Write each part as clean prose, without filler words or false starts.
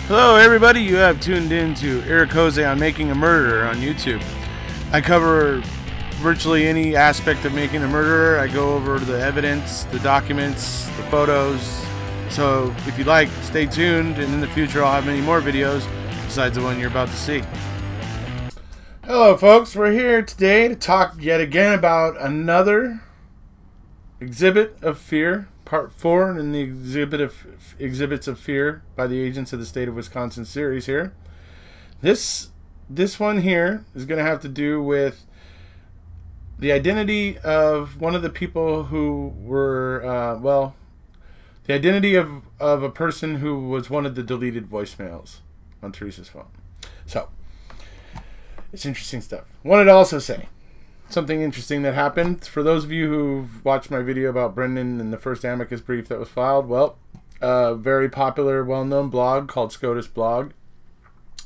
Hello everybody, you have tuned in to Eric Jose on Making a Murderer on YouTube. I cover virtually any aspect of making a murderer. I go over the evidence, the documents, the photos. So if you like, stay tuned, and in the future I'll have many more videos besides the one you're about to see. Hello folks, we're here today to talk yet again about another Exhibit of Fear, Part 4 in the Exhibits of Fear by the Agents of the State of Wisconsin series here. This one here is going to have to do with the identity of one of the people who were, the identity of a person who was one of the deleted voicemails on Teresa's phone. So, it's interesting stuff. Wanted to also say something interesting that happened. For those of you who've watched my video about Brendan and the first amicus brief that was filed, well, a very popular, well-known blog called SCOTUS Blog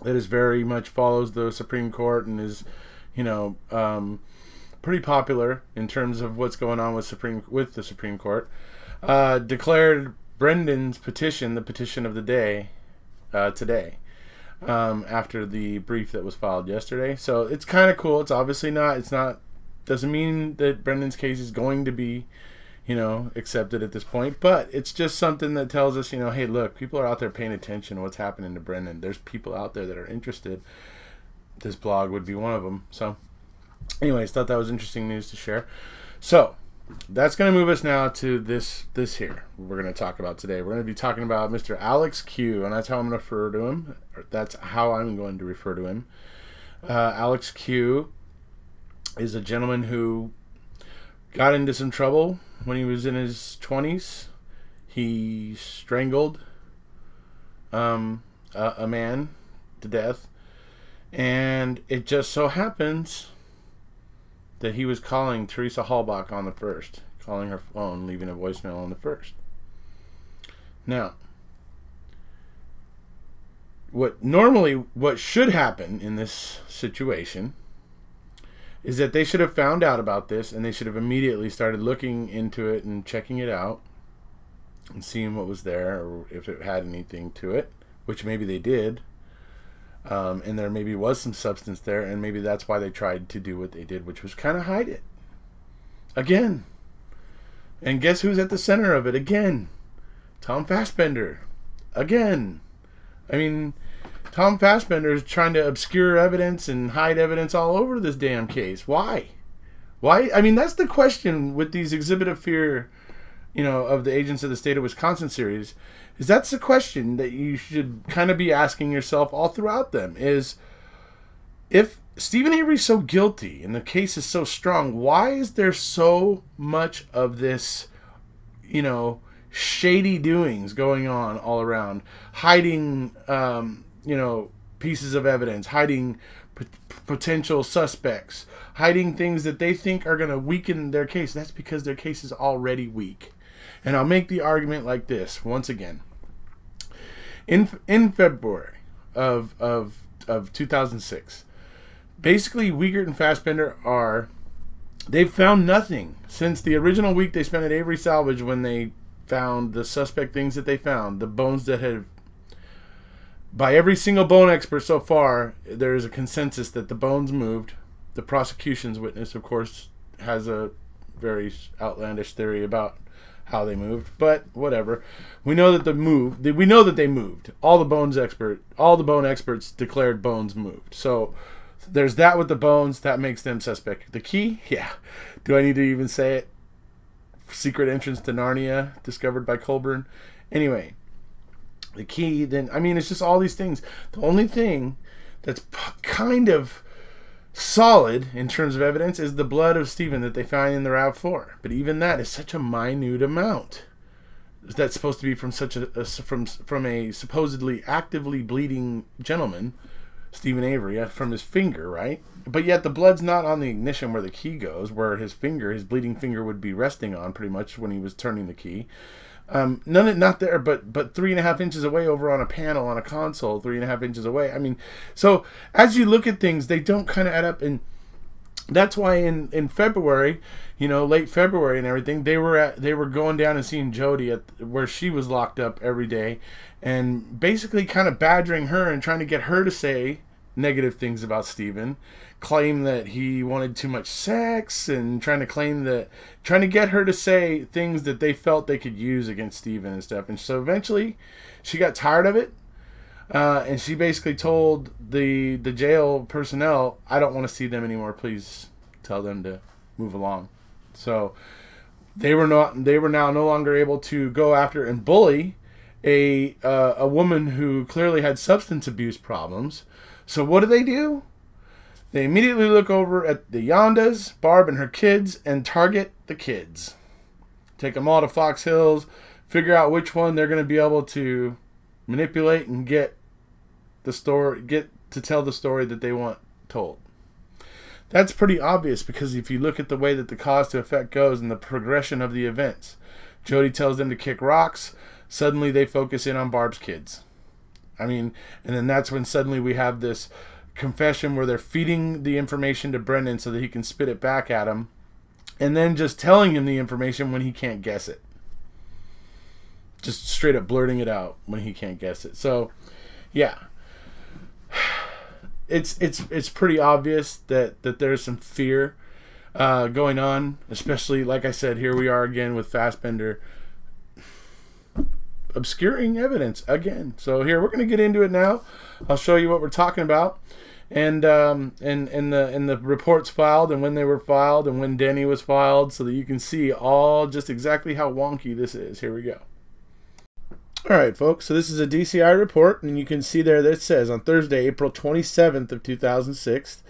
that is very much follows the Supreme Court and is, pretty popular in terms of what's going on with the Supreme Court, declared Brendan's petition the petition of the day today. After the brief that was filed yesterday. So it's kind of cool. It's obviously doesn't mean that Brendan's case is going to be, accepted at this point, but it's just something that tells us, hey, look, people are out there paying attention to what's happening to Brendan. There's people out there that are interested. This blog would be one of them. So anyways, thought that was interesting news to share. So that's going to move us now to this here we're going to talk about today. We're going to be talking about Mr. Alex Q, and that's how I'm going to refer to him. That's how I'm going to refer to him. Alex Q is a gentleman who got into some trouble when he was in his 20s. He strangled a man to death, and it just so happens that he was calling Teresa Halbach on the first, calling her phone, leaving a voicemail on the first. Now, what should happen in this situation is that they should have found out about this, and they should have immediately started looking into it and checking it out and seeing what was there, or if it had anything to it, which maybe they did. And there maybe was some substance there, and maybe that's why they tried to do what they did, which was kind of hide it. Again. And guess who's at the center of it? Again. Tom Fassbender. Again. I mean, Tom Fassbender is trying to obscure evidence and hide evidence all over this damn case. Why? Why? I mean, that's the question with these Exhibit of Fear, of the Agents of the State of Wisconsin series. That's the question that you should kind of be asking yourself all throughout them, is if Steven Avery's so guilty and the case is so strong, why is there so much of this, shady doings going on all around, hiding, pieces of evidence, hiding potential suspects, hiding things that they think are going to weaken their case? That's because their case is already weak. And I'll make the argument like this once again. In February of 2006, basically Wiegert and Fassbender they've found nothing since the original week they spent at Avery Salvage, when they found the suspect things that they found, the bones that had, by every single bone expert so far, there is a consensus that the bones moved. The prosecution's witness, of course, has a very outlandish theory about how they moved, but whatever. We know that they moved. All the bone experts declared bones moved. So there's that with the bones. That makes them suspect. The key? Yeah. Do I need to even say it? Secret entrance to Narnia discovered by Colburn. Anyway, the key then, it's just all these things. The only thing that's kind of solid in terms of evidence is the blood of Steven that they find in the RAV4. But even that is such a minute amount. That's supposed to be from from a supposedly actively bleeding gentleman, Steven Avery, from his finger, right? But yet the blood's not on the ignition where the key goes, where his bleeding finger would be resting on pretty much when he was turning the key. Not there, but 3.5 inches away over on a panel on a console, 3.5 inches away. So as you look at things, they don't kind of add up. And That's why in February, late February and everything, they were going down and seeing Jody at where she was locked up every day, and basically kind of badgering her and trying to get her to say negative things about Steven, claim that he wanted too much sex, and trying to get her to say things that they felt they could use against Steven and stuff. And so eventually she got tired of it. And she basically told the jail personnel, "I don't want to see them anymore. Please tell them to move along." So they were now no longer able to go after and bully a woman who clearly had substance abuse problems. So what do? They immediately look over at the Yondas, Barb and her kids, and target the kids. Take them all to Fox Hills, figure out which one they're going to be able to manipulate and get to tell the story that they want told. That's pretty obvious, because if you look at the way that the cause to effect goes and the progression of the events, Jody tells them to kick rocks. Suddenly they focus in on Barb's kids. And then that's when suddenly we have this confession where they're feeding the information to Brendan so that he can spit it back at him, and then just telling him the information when he can't guess it. Just straight up blurting it out when he can't guess it. So, yeah. It's pretty obvious that there's some fear going on, especially, like I said, here we are again with Fassbender obscuring evidence again. So here, we're going to get into it now. I'll show you what we're talking about, and the reports filed, and when they were filed, and when Denny was filed, so that you can see all just exactly how wonky this is. Here we go. Alright, folks, so this is a DCI report, and you can see there that it says on Thursday, April 27th of 2006.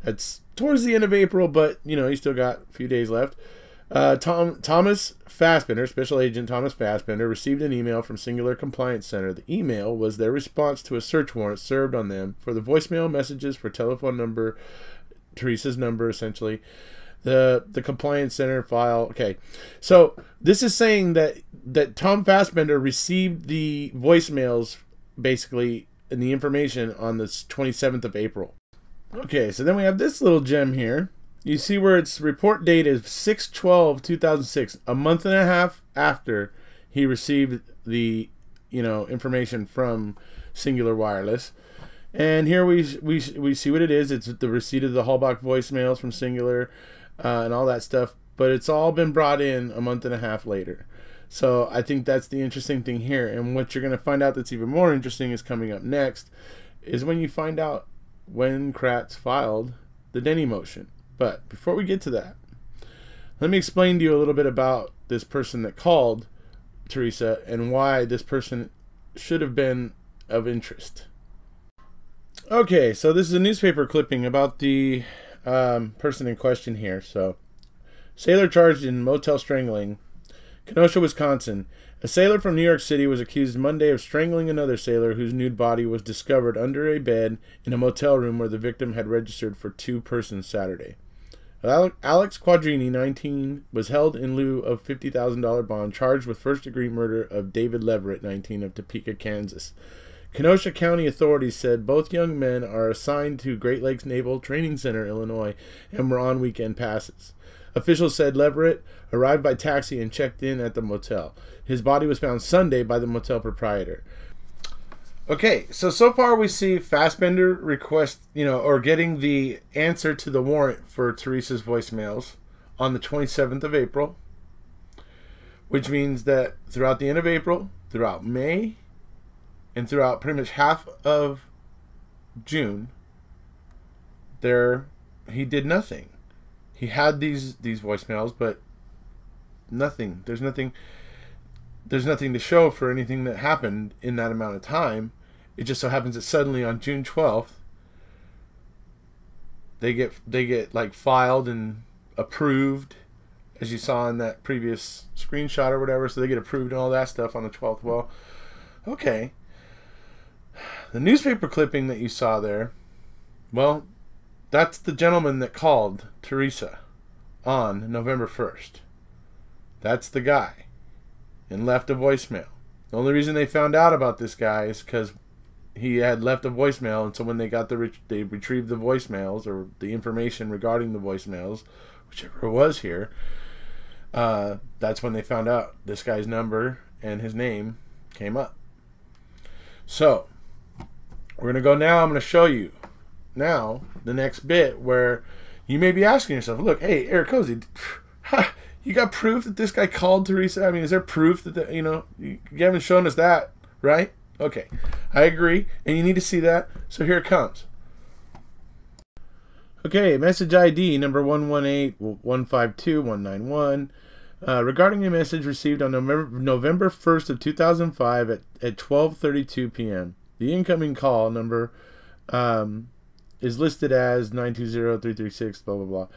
That's towards the end of April, but, you still got a few days left. Thomas Fassbender, Special Agent Thomas Fassbender, received an email from Singular Compliance Center. The email was their response to a search warrant served on them for the voicemail messages for telephone number, Teresa's number, essentially. The Compliance Center file. Okay, so this is saying that Tom Fassbender received the voicemails, basically, and the information on the 27th of April. Okay, so then we have this little gem here. You see where its report date is 6/12/2006, a month and a half after he received the information from Singular Wireless. And here we see what it is. It's the receipt of the Hallbach voicemails from Singular. And all that stuff, but it's all been brought in a month and a half later. So I think that's the interesting thing here, and what you're going to find out that's even more interesting is coming up next, is when you find out when Kratz filed the Denny motion. But before we get to that, let me explain to you a little bit about this person that called Teresa and why this person should have been of interest. Okay, so this is a newspaper clipping about the person in question here. So, sailor charged in motel strangling, Kenosha, Wisconsin. A sailor from New York City was accused Monday of strangling another sailor whose nude body was discovered under a bed in a motel room where the victim had registered for 2 persons Saturday. Alex Quadrini, 19, was held in lieu of $50,000 bond, charged with first-degree murder of David Leverett, 19, of Topeka, Kansas. Kenosha County authorities said both young men are assigned to Great Lakes Naval Training Center, Illinois, and were on weekend passes. Officials said Leverett arrived by taxi and checked in at the motel. His body was found Sunday by the motel proprietor. Okay, so far we see Fassbender request, or getting the answer to the warrant for Teresa's voicemails on the 27th of April, which means that throughout the end of April, throughout May, and throughout pretty much half of June, he did nothing. He had these voicemails, but nothing. There's nothing to show for anything that happened in that amount of time. It just so happens that suddenly on June 12th, they get like filed and approved, as you saw in that previous screenshot or whatever. So they get approved and all that stuff on the 12th. Well, okay. The newspaper clipping that you saw there, well, that's the gentleman that called Teresa on November 1st. That's the guy, and left a voicemail. The only reason they found out about this guy is because he had left a voicemail, and so when they got they retrieved the voicemails or the information regarding the voicemails, whichever it was here, that's when they found out this guy's number and his name came up. So we're gonna go now. I'm gonna show you now the next bit where you may be asking yourself, look, hey, Eric Cozy, you got proof that this guy called Teresa? I mean, is there proof that you haven't shown us that, right? Okay, I agree, and you need to see that, so here it comes. Okay, message ID number 118152191. Regarding a message received on November 1st of 2005 at 12:32 p.m. The incoming call number is listed as 920-336, blah, blah, blah.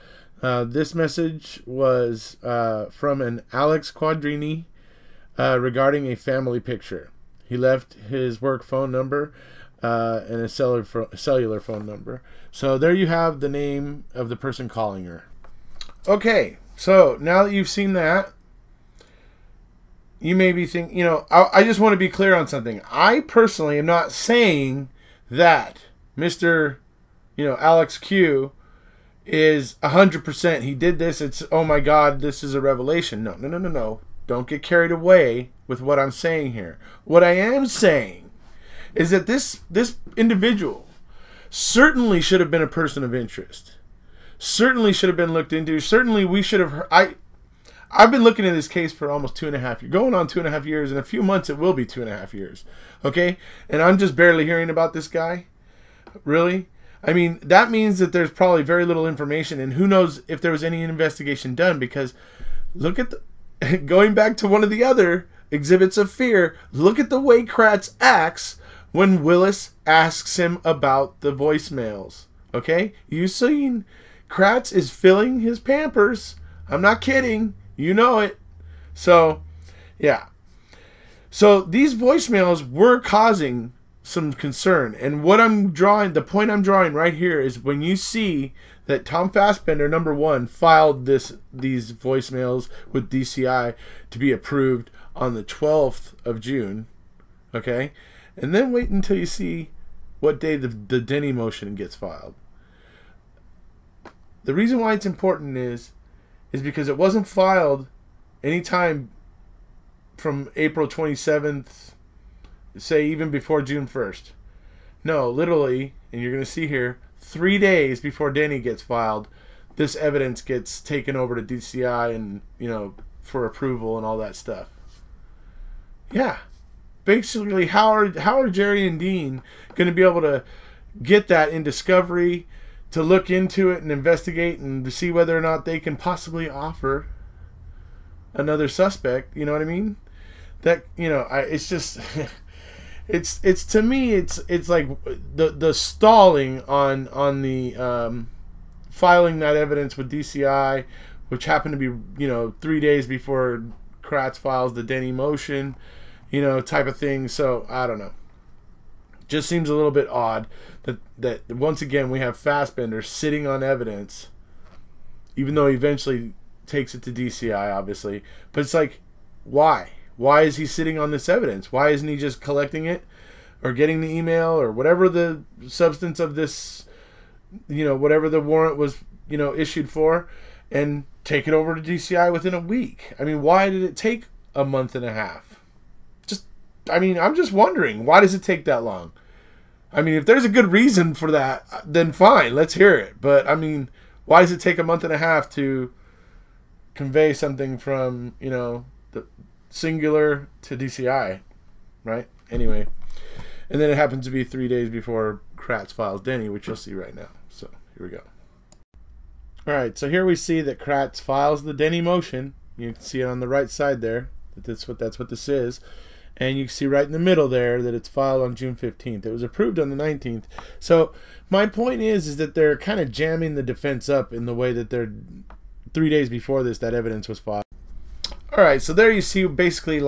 This message was from an Alex Quadrini regarding a family picture. He left his work phone number and a cellular phone number. So there you have the name of the person calling her. Okay, so now that you've seen that, you may be thinking, I just want to be clear on something. I personally am not saying that Mr. Alex Q is 100%. He did this. It's, oh my God, this is a revelation. No. Don't get carried away with what I'm saying here. What I am saying is that this individual certainly should have been a person of interest. Certainly should have been looked into. Certainly we should have. I've been looking at this case for almost 2.5 years. Going on 2.5 years. In a few months, it will be 2.5 years. Okay? And I'm just barely hearing about this guy. Really? I mean, that means that there's probably very little information, and who knows if there was any investigation done, because look at going back to one of the other exhibits of fear, look at the way Kratz acts when Willis asks him about the voicemails. Okay? You seen Kratz is filling his Pampers. I'm not kidding. You know it. So, yeah. So these voicemails were causing some concern. And the point I'm drawing right here is when you see that Tom Fassbender, number one, filed these voicemails with DCI to be approved on the 12th of June, okay? And then wait until you see what day the Denny motion gets filed. The reason why it's important is because it wasn't filed anytime from April 27th, say even before June 1st. No, literally, and you're going to see here, 3 days before Denny gets filed, this evidence gets taken over to DCI and, for approval and all that stuff. Yeah. Basically, how are Jerry and Dean going to be able to get that in discovery, to look into it and investigate and to see whether or not they can possibly offer another suspect? You know what I mean? That, it's just... It's to me it's like the stalling on the filing that evidence with DCI, which happened to be 3 days before Kratz files the Denny motion, type of thing. So I don't know. Just seems a little bit odd that once again we have Fassbender sitting on evidence, even though he eventually takes it to DCI, obviously. But it's like, why? Why is he sitting on this evidence? Why isn't he just collecting it or getting the email or whatever the substance of this, whatever the warrant was, issued for, and take it over to DCI within a week? I mean, why did it take a month and a half? I'm just wondering, why does it take that long? I mean, if there's a good reason for that, then fine, let's hear it. But, I mean, why does it take a month and a half to convey something from, the singular to DCI, right? Anyway, and then it happens to be 3 days before Kratz files Denny, which you'll see right now. So here we go. All right, so here we see that Kratz files the Denny motion. You can see it on the right side there. That's what this is, and you can see right in the middle there that it's filed on June 15th. It was approved on the 19th. So my point is that they're kind of jamming the defense up in the way that they're 3 days before that evidence was filed. Alright, so there you see basically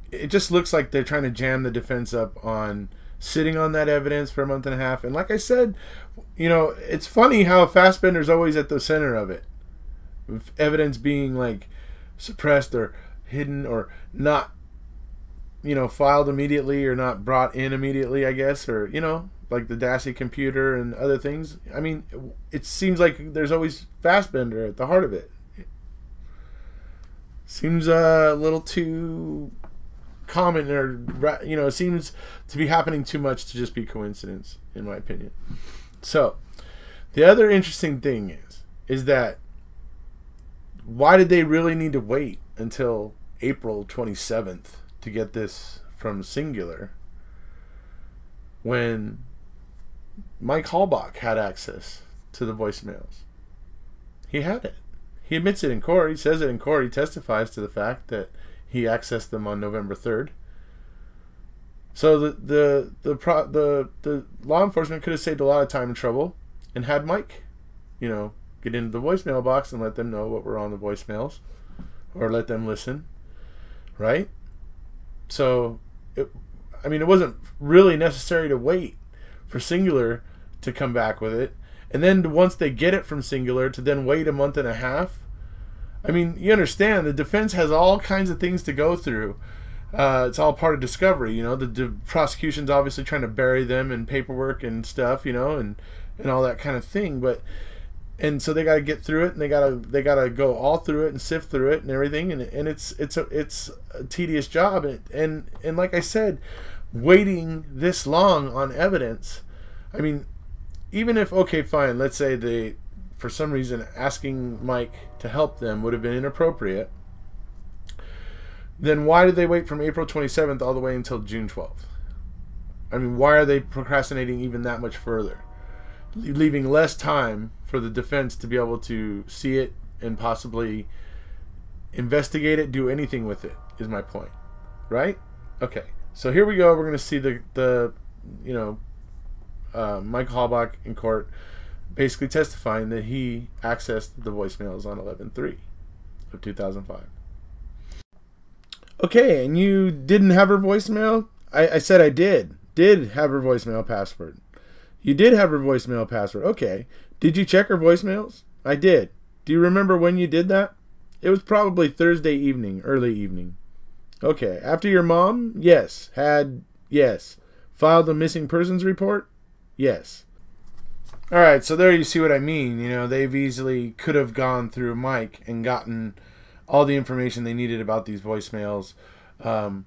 it just looks like they're trying to jam the defense up on sitting on that evidence for a month and a half. And like I said, it's funny how Fassbender's always at the center of it. With evidence being suppressed or hidden or not filed immediately or not brought in immediately, I guess, or like the Dassey computer and other things. I mean, it seems like there's always Fassbender at the heart of it. Seems a little too common, or it seems to be happening too much to just be coincidence, in my opinion. So the other interesting thing is that why did they really need to wait until April 27th to get this from Cingular when Mike Halbach had access to the voicemails? He had it. He admits it in court. He says it in court. He testifies to the fact that he accessed them on November 3rd. So the law enforcement could have saved a lot of time and trouble and had Mike, get into the voicemail box and let them know what were on the voicemails, or let them listen, right? So, it wasn't really necessary to wait for Cingular to come back with it. And then once they get it from Cingular, to then wait a month and a half. I mean, you understand, the defense has all kinds of things to go through. It's all part of discovery, The prosecution's obviously trying to bury them in paperwork and stuff, and all that kind of thing. And so they got to get through it, and they got to go all through it and sift through it and everything. And it's a tedious job. And like I said, waiting this long on evidence. I mean, even if, okay, fine, let's say they, for some reason, asking Mike to help them would have been inappropriate, then why did they wait from April 27th all the way until June 12th? I mean, why are they procrastinating even that much further? Leaving less time for the defense to be able to see it and possibly investigate it, do anything with it, is my point. Right? Okay. So here we go. We're going to see Mike Halbach in court basically testifying that he accessed the voicemails on 11/3 of 2005. Okay, and you didn't have her voicemail? I said I did have her voicemail password. You did have her voicemail password. Okay. Did you check her voicemails? I did. Do you remember when you did that? It was probably Thursday evening, early evening. Okay. After your mom? Yes. Yes. Filed a missing persons report? Yes. All right. So there you see what I mean. They've easily could have gone through Mike and gotten all the information they needed about these voicemails. Even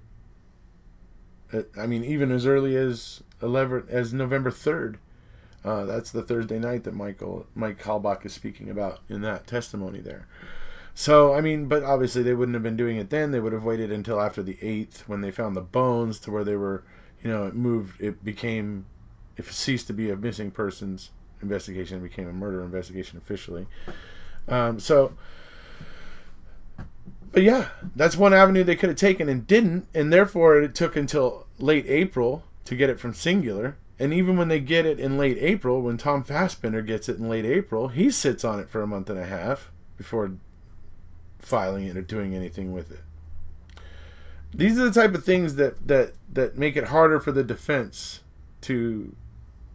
as early as November 3rd. That's the Thursday night that Mike Halbach is speaking about in that testimony there. So, but obviously they wouldn't have been doing it then. They would have waited until after the 8th when they found the bones, to where they were, it ceased to be a missing persons investigation. It became a murder investigation officially. But yeah, that's one avenue they could have taken and didn't, and therefore it took until late April to get it from Cingular. And even when they get it in late April, when Tom Fassbender gets it in late April, he sits on it for a month and a half before filing it or doing anything with it. These are the type of things that make it harder for the defense to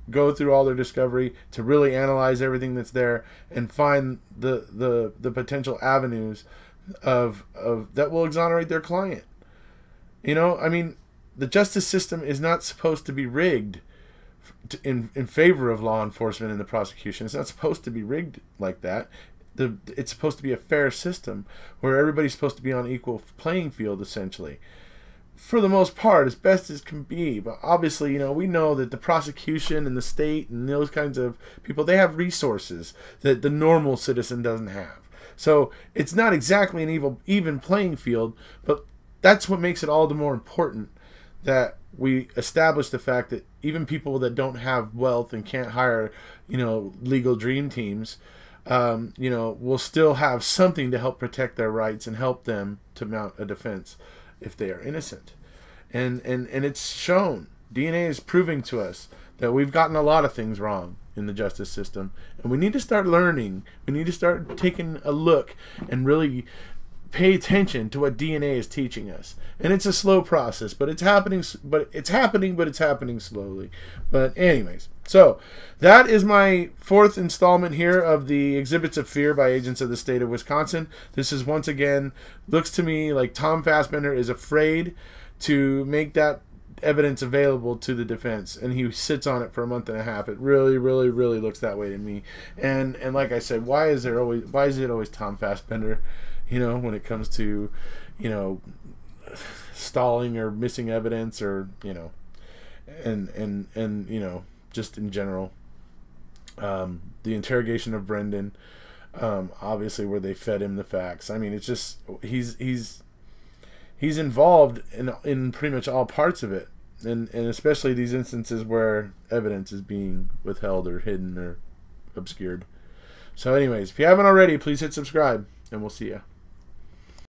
go through all their discovery, to really analyze everything that's there and find the potential avenues of that will exonerate their client. The justice system is not supposed to be rigged in favor of law enforcement and the prosecution. It's not supposed to be rigged like that. It's supposed to be a fair system where everybody's supposed to be on equal playing field, essentially. For the most part, as best as can be. But obviously, we know that the prosecution and the state and those kinds of people, they have resources that the normal citizen doesn't have. So it's not exactly an even playing field, but that's what makes it all the more important that we establish the fact that even people that don't have wealth and can't hire, legal dream teams, will still have something to help protect their rights and help them to mount a defense if they are innocent. And it's shown. DNA is proving to us that we've gotten a lot of things wrong in the justice system, and we need to start learning. We need to start taking a look and really pay attention to what DNA is teaching us. And it's a slow process, but it's happening. But it's happening slowly. But anyways, so that is my 4th installment here of the Exhibits of Fear by Agents of the State of Wisconsin. This is once again, looks to me like Tom Fassbender is afraid to make that evidence available to the defense, and he sits on it for a month and a half. It really looks that way to me. And like I said, why is it always Tom Fassbender, when it comes to, stalling or missing evidence, or and just in general, the interrogation of Brendan, obviously where they fed him the facts. I mean, it's just he's involved in pretty much all parts of it, and especially these instances where evidence is being withheld or hidden or obscured. So anyways, if you haven't already, please hit subscribe, and we'll see ya.